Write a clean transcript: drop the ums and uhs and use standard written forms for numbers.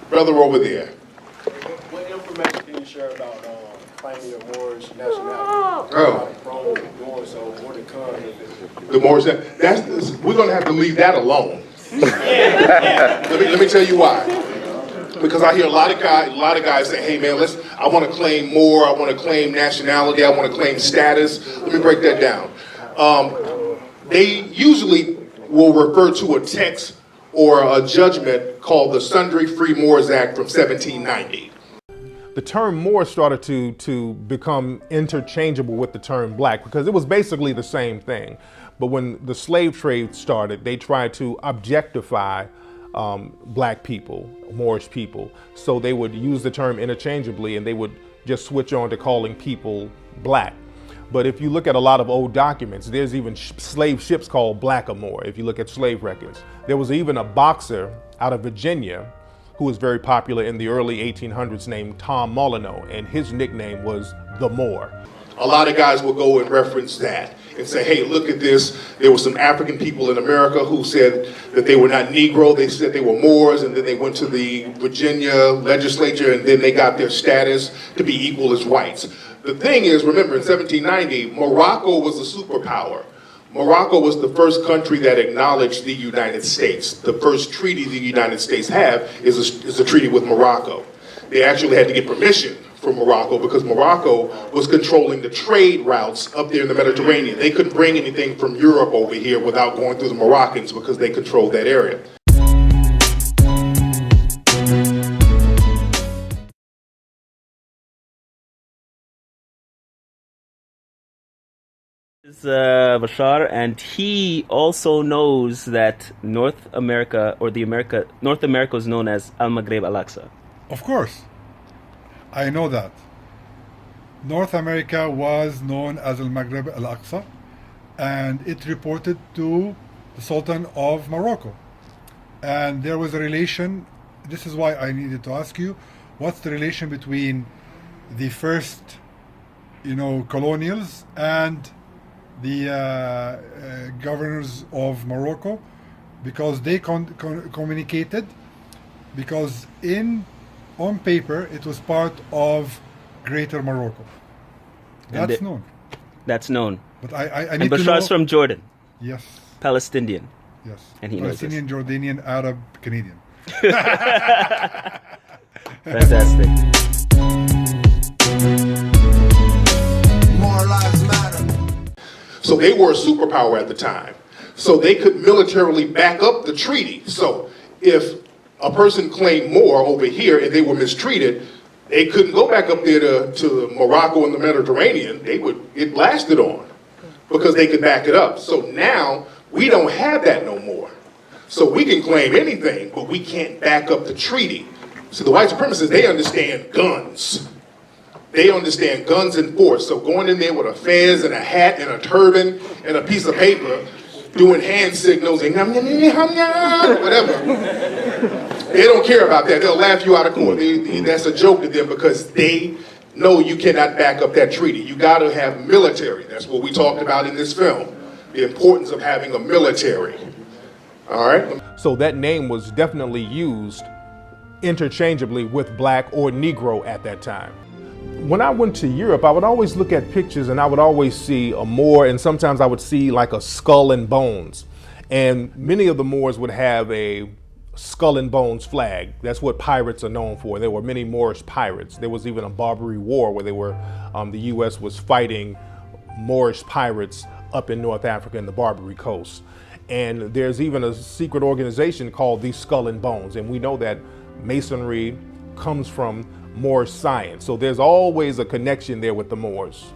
Brother over there. What information can you share about claiming the Moorish nationality? Moors, so more to come. The Moors, we're going to have to leave that alone. Let me tell you why. Because I hear a lot of guys say, "Hey man, I want to claim more. I want to claim nationality. I want to claim status." Let me break that down. They usually will refer to a text or a judgment called the Sundry Free Moors Act from 1790. The term Moor started to become interchangeable with the term black because it was basically the same thing. But when the slave trade started, they tried to objectify black people, Moorish people. So they would use the term interchangeably and they would just switch on to calling people black. But if you look at a lot of old documents, there's even slave ships called Blackamoor. If you look at slave records, there was even a boxer out of Virginia who was very popular in the early 1800s named Tom Molyneux, and his nickname was the Moor. A lot of guys will go and reference that and say, "Hey, look at this. There were some African people in America who said that they were not Negro. They said they were Moors, and then they went to the Virginia legislature, and then they got their status to be equal as whites." The thing is, remember, in 1790, Morocco was a superpower. Morocco was the first country that acknowledged the United States. The first treaty the United States have is a treaty with Morocco. They actually had to get permission from Morocco because Morocco was controlling the trade routes up there in the Mediterranean. They couldn't bring anything from Europe over here without going through the Moroccans because they controlled that area. Is Bashar, and he also knows that North America is known as Al-Maghreb Al-Aqsa. Of course, I know that. North America was known as Al-Maghreb Al-Aqsa, and it reported to the Sultan of Morocco. And there was a relation. This is why I needed to ask you, what's the relation between the first, colonials and the governors of Morocco, because they communicated, because on paper it was part of Greater Morocco. That's known. That's known. But I and need to know. Bashar's from Jordan. Yes. Palestinian. Yes. And he knows Palestinian, Jordanian, Arab, Canadian. Fantastic. More lives matter. So they were a superpower at the time. So they could militarily back up the treaty. So if a person claimed more over here and they were mistreated, they couldn't go back up there to Morocco and the Mediterranean. They would get blasted on because they could back it up. So now we don't have that no more. So we can claim anything, but we can't back up the treaty. So the white supremacists, they understand guns. They understand guns and force. So going in there with a fez and a hat and a turban and a piece of paper, doing hand signals and whatever. They don't care about that. They'll laugh you out of court. That's a joke to them because they know you cannot back up that treaty. You got to have military. That's what we talked about in this film. The importance of having a military. All right? So that name was definitely used interchangeably with black or Negro at that time. When I went to Europe, I would always look at pictures and I would always see a Moor, and sometimes I would see like a skull and bones. And many of the Moors would have a skull and bones flag. That's what pirates are known for. There were many Moorish pirates. There was even a Barbary War where the U.S. was fighting Moorish pirates up in North Africa and the Barbary Coast. And there's even a secret organization called the Skull and Bones. And we know that Masonry comes from Moorish science. So there's always a connection there with the Moors.